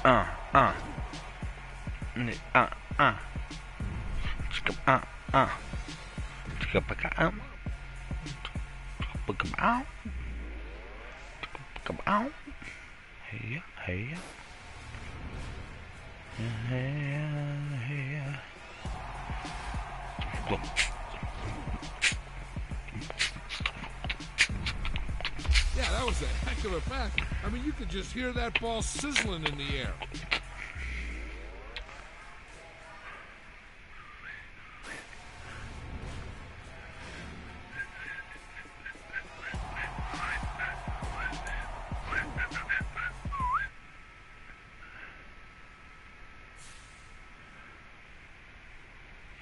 uh, uh, uh, chicka, uh, chicka, paka, paka, paka, hey, hey, hey, Yeah, that was a heck of a pass. I mean, you could just hear that ball sizzling in the air.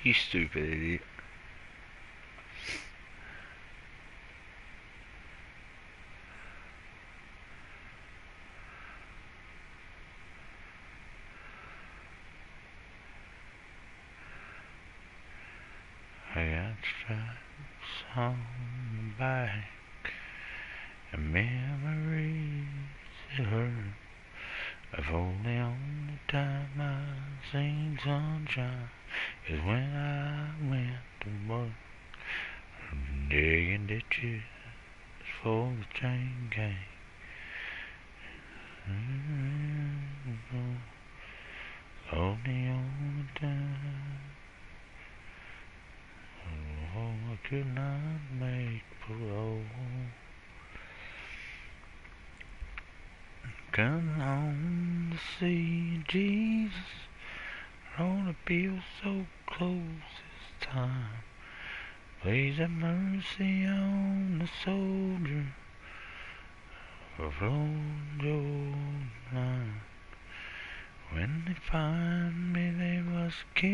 You stupid idiot. I got stripes on my back and memories that hurt. If only on the time I seen sunshine is when I went to work, digging ditches for the train gang. Only on the time. Oh, I could not make parole. Coming home to see Jesus. Lord, I feel so close this time. Please have mercy on the soldier from your line. When they find me, they must kill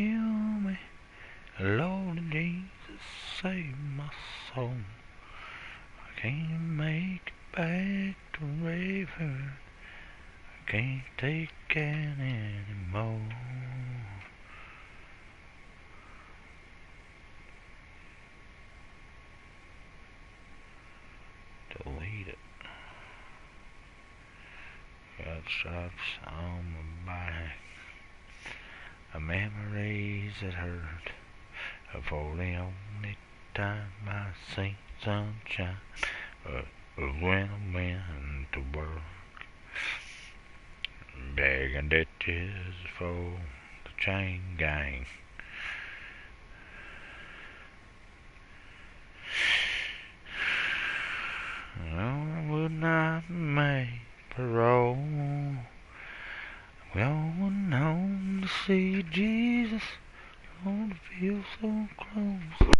me. Lord Jesus, save my soul. I can't make it back to Rayford. I can't take it anymore. Delete it. Got stripes on my back. Memories that hurt. For the only time I see sunshine was when I went to work. Digging ditches for the chain gang. I would not make parole. Going home to see Jesus. Don't feel so close.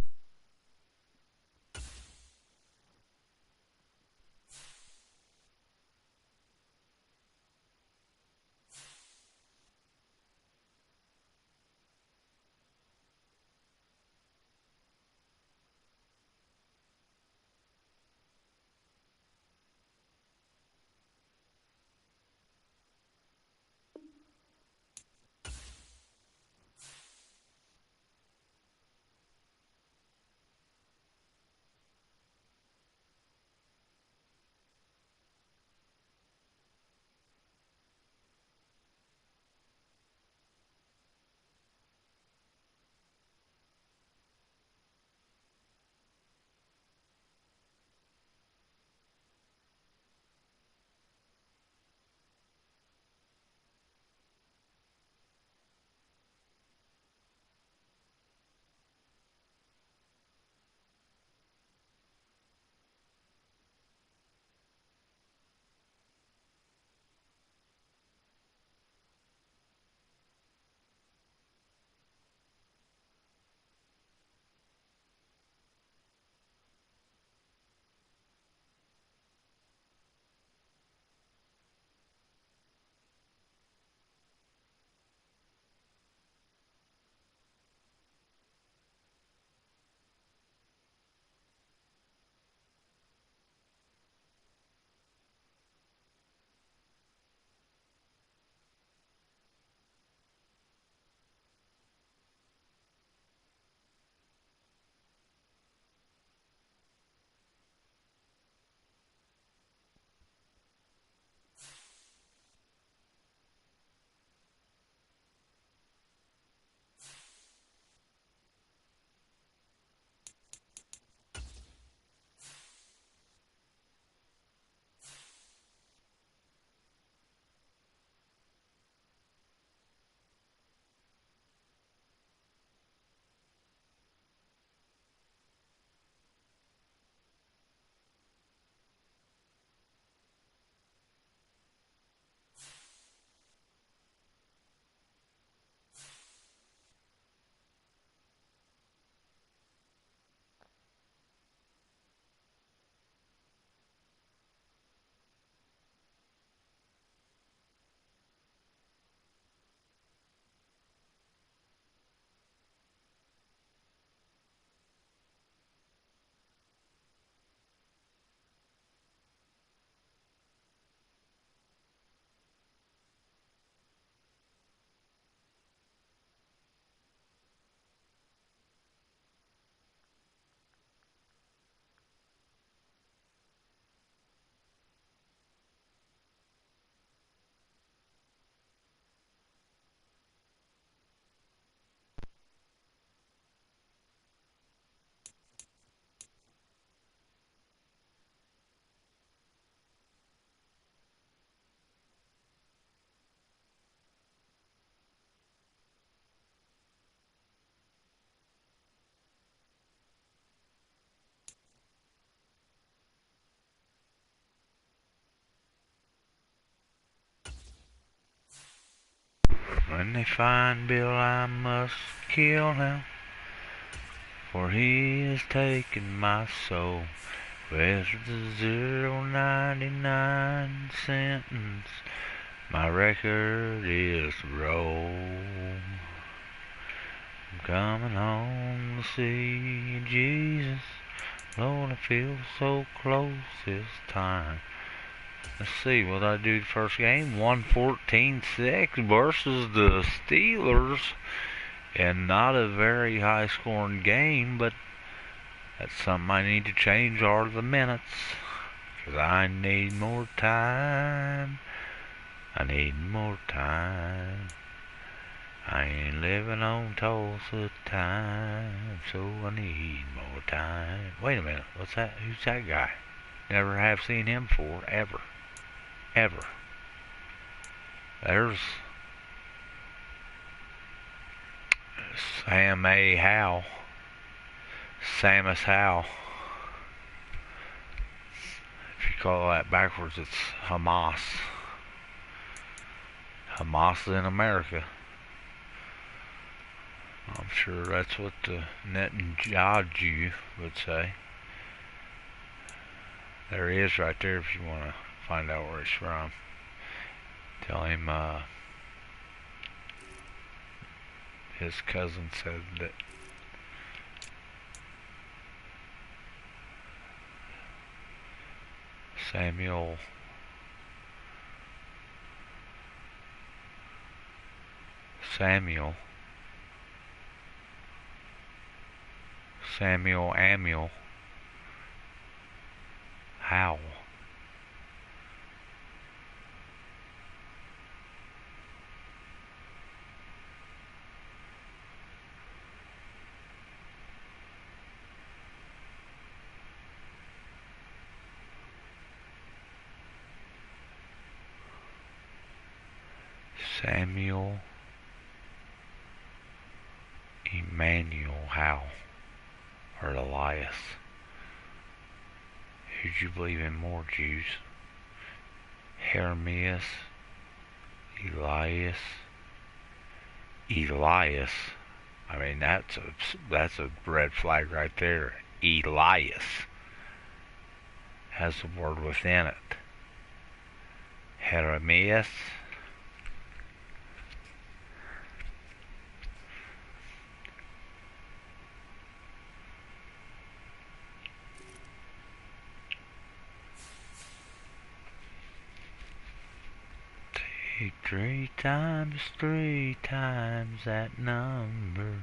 When they find Bill, I must kill him, for he has taken my soul. With the 0.99 sentence, my record is roll. I'm coming home to see Jesus. Lord, I feel so close this time. Let's see, what did I do the first game? 114-6 versus the Steelers. And not a very high scoring game, but that's something I need to change, are the minutes. 'Cause I need more time. I need more time. I ain't living on Tulsa time, so I need more time. Wait a minute, what's that? Who's that guy? Never have seen him before, ever. Ever. There's Sam A. Howe. Samus Howe. If you call that backwards, it's Hamas. Hamas in America. I'm sure that's what the Netanyahu would say. There he is right there if you want to find out where he's from. Tell him his cousin said that Samuel Amiel Howe. Samuel Emmanuel Howe, or Elias. Who'd you believe in more, Jews? Jeremias, Elias. I mean, that's a red flag right there. Elias has the word within it. Jeremias. Take three times that number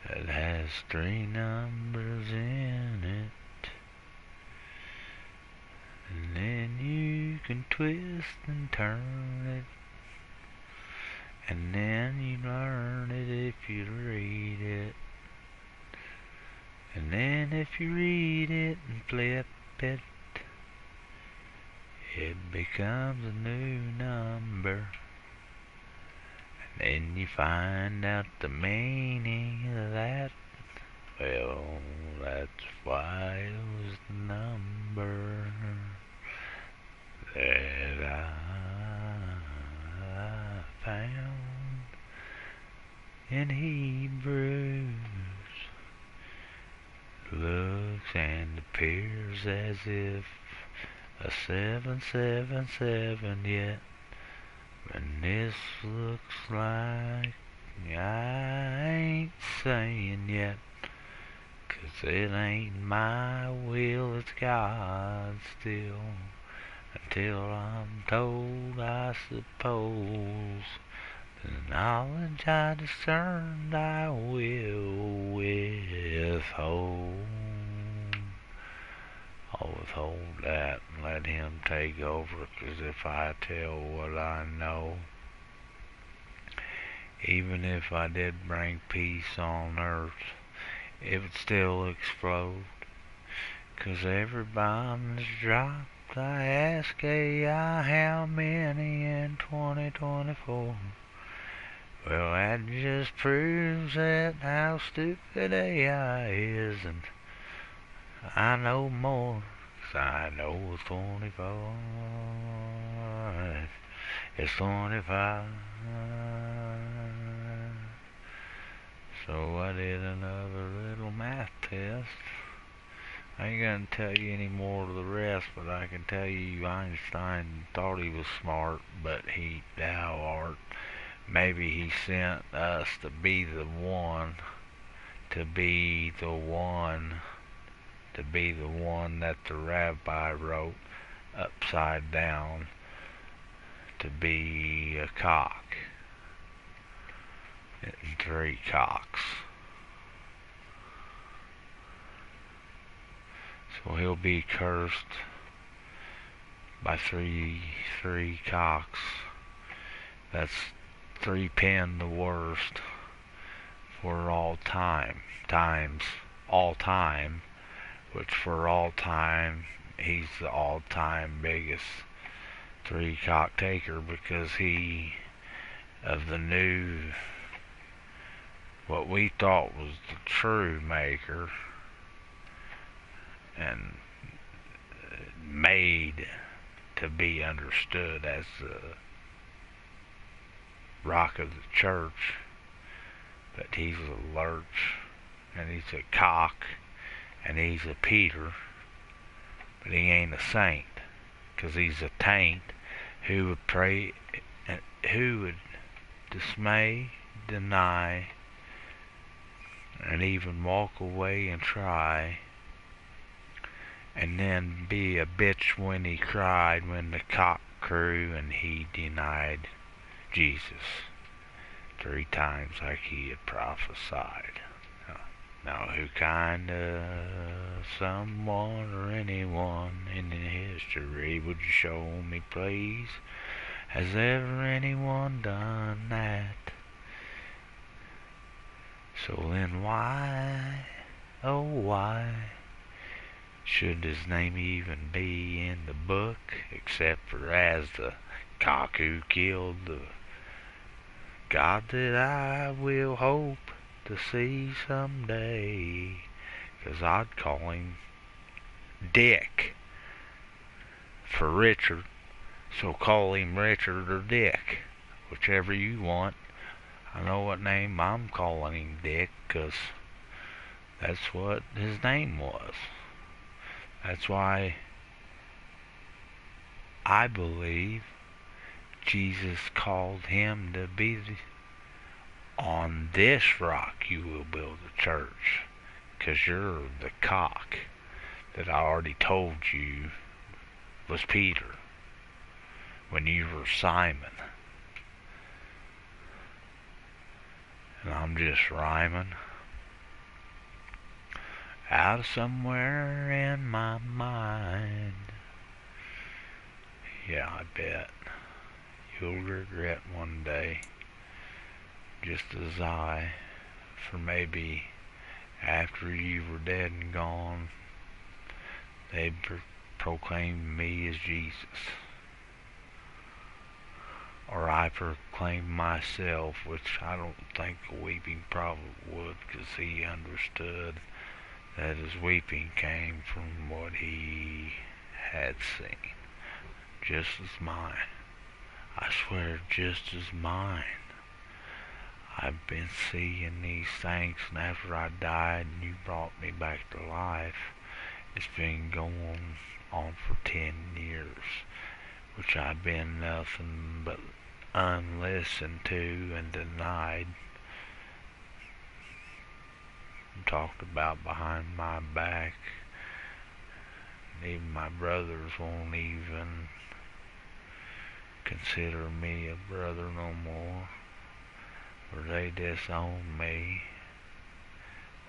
that has three numbers in it, and then you can twist and turn it, and then you learn it if you read it, and then if you read it and flip it, it becomes a new number. And then you find out the meaning of that. Well, that's why it was the number that I found in Hebrews. Looks and appears as if a 777 yet, and this looks like I ain't saying yet, 'cause it ain't my will, it's God's still, until I'm told, I suppose, the knowledge I discerned I will withhold. I'll withhold that and let him take over, 'cause if I tell what I know, even if I did bring peace on earth, it would still explode. 'Cause every bomb that's dropped, I ask AI how many in 2024. Well, that just proves that how stupid AI is, and I know more, 'cause I know 24. It's 25. So I did another little math test. I ain't gonna tell you any more of the rest, but I can tell you Einstein thought he was smart, but thou art. Maybe he sent us to be the one, to be the one, to be the one that the rabbi wrote upside down, to be a cock. And 3 cocks. So he'll be cursed by three cocks. That's 3 pen the worst for all time. Times all time. Which for all time, he's the all-time biggest 3 cock taker, because he, of the new, what we thought was the true maker, and made to be understood as the rock of the church, but he's a lurch, and he's a cock, and he's a Peter, but he ain't a saint, 'cause he's a taint who would pray, who would dismay, deny, and even walk away and try, and then be a bitch when he cried when the cock crew and he denied Jesus 3 times like he had prophesied. Now who kind of someone or anyone in history would you show me, please? Has ever anyone done that? So then why, oh why, should his name even be in the book, except for as the cock who killed the God that I will hope to see someday? 'Cause I'd call him Dick for Richard, so call him Richard or Dick, whichever you want. I know what name I'm calling him, Dick, 'cause that's what his name was. That's why I believe Jesus called him to be on this rock you will build a church, 'cause you're the cock that I already told you was Peter when you were Simon. And I'm just rhyming out of somewhere in my mind. Yeah, I bet you'll regret one day, just as I, for maybe after you were dead and gone, they proclaimed me as Jesus. Or I proclaimed myself, which I don't think a weeping prophet would, 'cause he understood that his weeping came from what he had seen. Just as mine. I swear, just as mine. I've been seeing these things, and after I died and you brought me back to life, it's been going on for 10 years, which I've been nothing but unlistened to and denied, and talked about behind my back. And even my brothers won't even consider me a brother no more, or they disown me.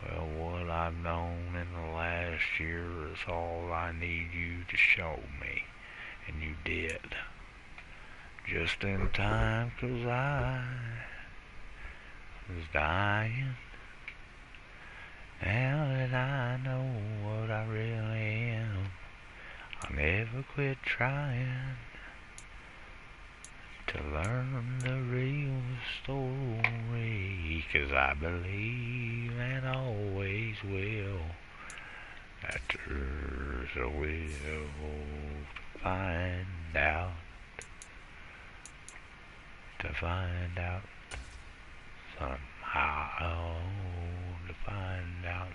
Well, what I've known in the last year is all I need you to show me, and you did. Just in time, 'cause I was dying. Now that I know what I really am, I'll never quit trying to learn the real story, 'cause I believe and always will that there's a will to find out. to find out somehow to find out.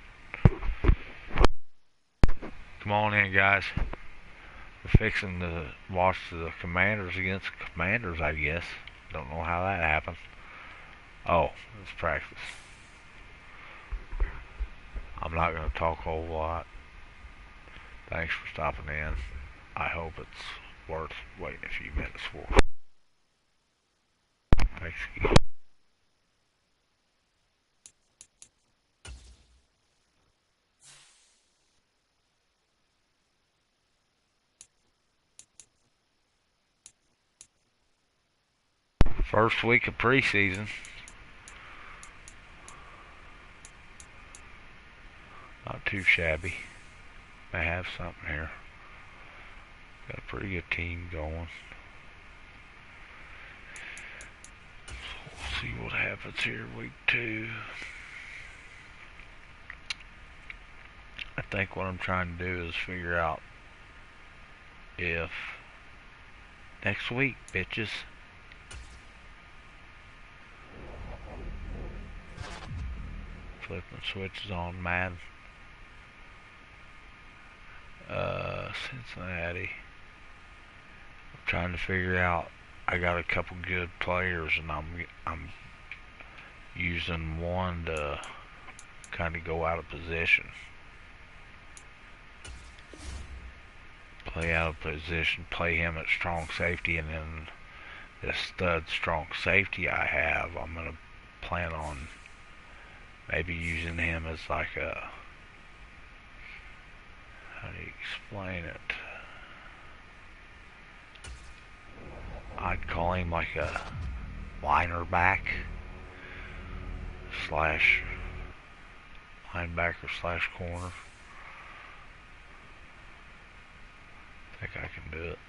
Come on in, guys. We're fixing to watch the Commanders against the Commanders, I guess. Don't know how that happened. Oh, it's practice. I'm not going to talk a whole lot. Thanks for stopping in. I hope it's worth waiting a few minutes for. Thanks again. First week of preseason. Not too shabby. They have something here. Got a pretty good team going. So we'll see what happens here week 2. I think what I'm trying to do is figure out if next week, bitches. Flipping switches on Madden. Cincinnati. I'm trying to figure out. I got a couple good players, and I'm using one to kind of go out of position. Play out of position, play him at strong safety, and then this stud strong safety I have, I'm gonna plan on maybe using him as like a, how do you explain it? I'd call him like a liner back slash linebacker slash corner. I think I can do it.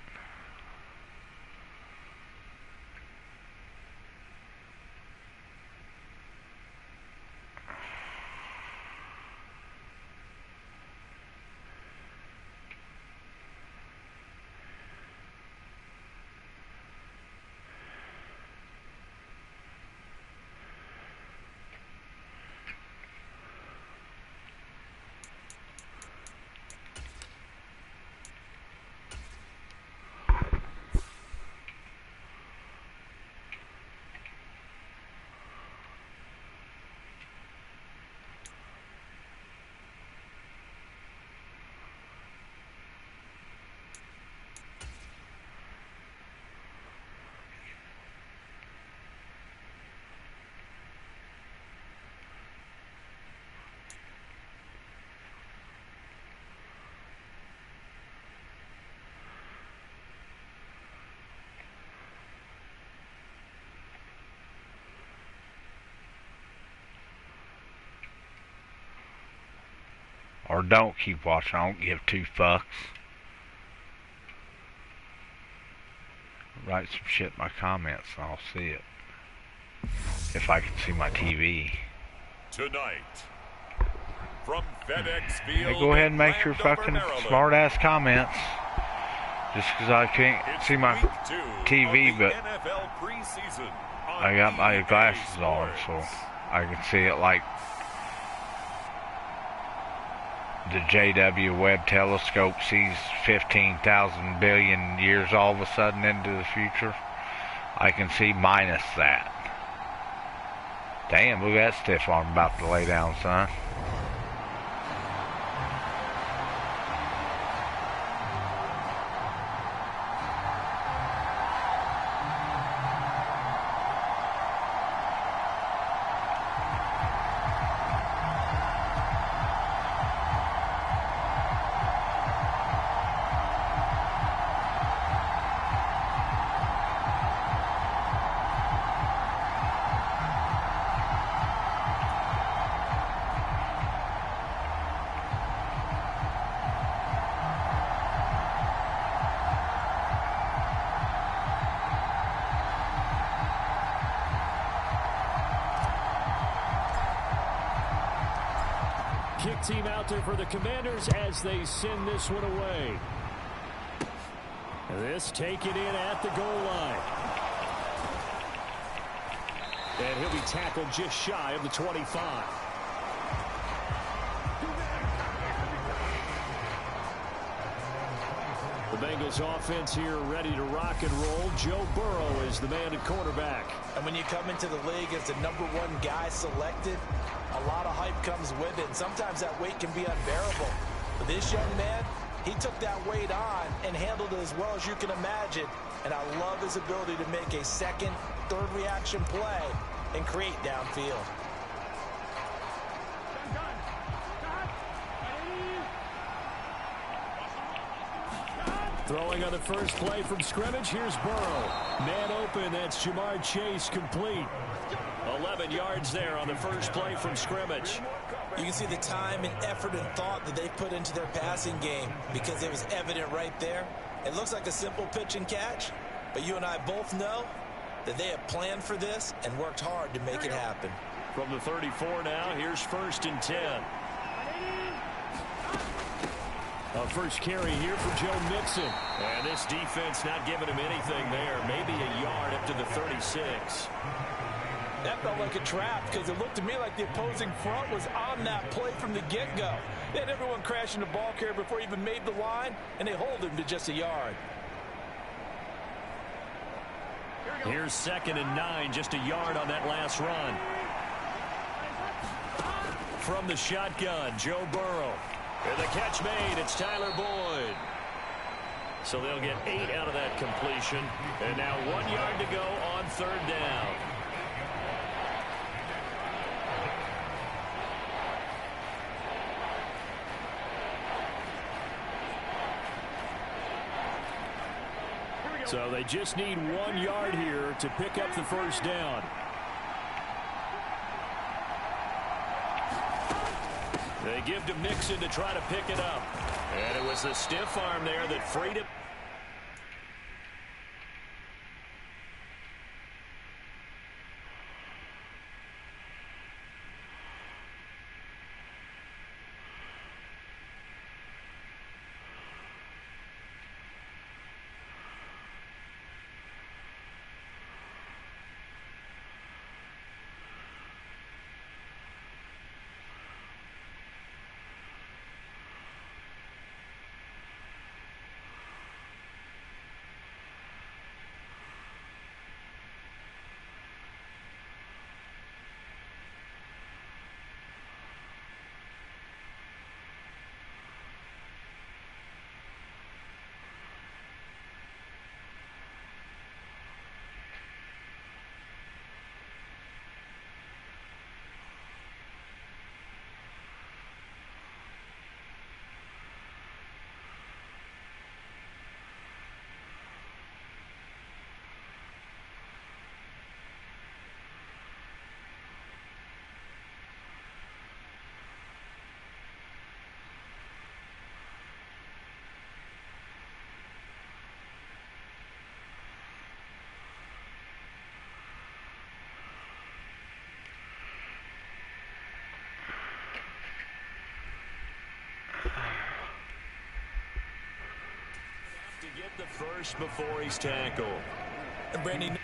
Or don't keep watching. I don't give 2 fucks. Write some shit in my comments and I'll see it. If I can see my TV. Tonight, from FedEx Field. Hey, go ahead and make your fucking smart ass comments. Just because I can't see my TV, but I got my glasses on, so I can see it like the JW Webb telescope sees 15,000 billion years all of a sudden into the future. I can see minus that. Damn, look at that stiff arm about to lay down, son. Kick team out there for the Commanders as they send this one away. This taken in at the goal line. And he'll be tackled just shy of the 25. The Bengals offense here ready to rock and roll. Joe Burrow is the man at quarterback. And when you come into the league as the #1 guy selected, a lot of hype comes with it. And sometimes that weight can be unbearable. But this young man, he took that weight on and handled it as well as you can imagine. And I love his ability to make a second, third reaction play and create downfield. Throwing on the first play from scrimmage, here's Burrow. Man open, that's Jamar Chase complete. 11 yards there on the first play from scrimmage. You can see the time and effort and thought that they put into their passing game because it was evident right there. It looks like a simple pitch and catch, but you and I both know that they have planned for this and worked hard to make it happen. From the 34 now, here's 1st and 10. A first carry here for Joe Mixon. And this defense not giving him anything there. Maybe a yard up to the 36. That felt like a trap because it looked to me like the opposing front was on that play from the get-go. They had everyone crashing the ball carrier before he even made the line, and they hold him to just a yard. Here's 2nd and 9, just a yard on that last run. From the shotgun, Joe Burrow. And the catch made, it's Tyler Boyd. So they'll get 8 out of that completion. And now 1 yard to go on 3rd down. So they just need 1 yard here to pick up the first down. They give to Mixon to try to pick it up. And it was the stiff arm there that freed him. To get the first before he's tackled. And Brandon,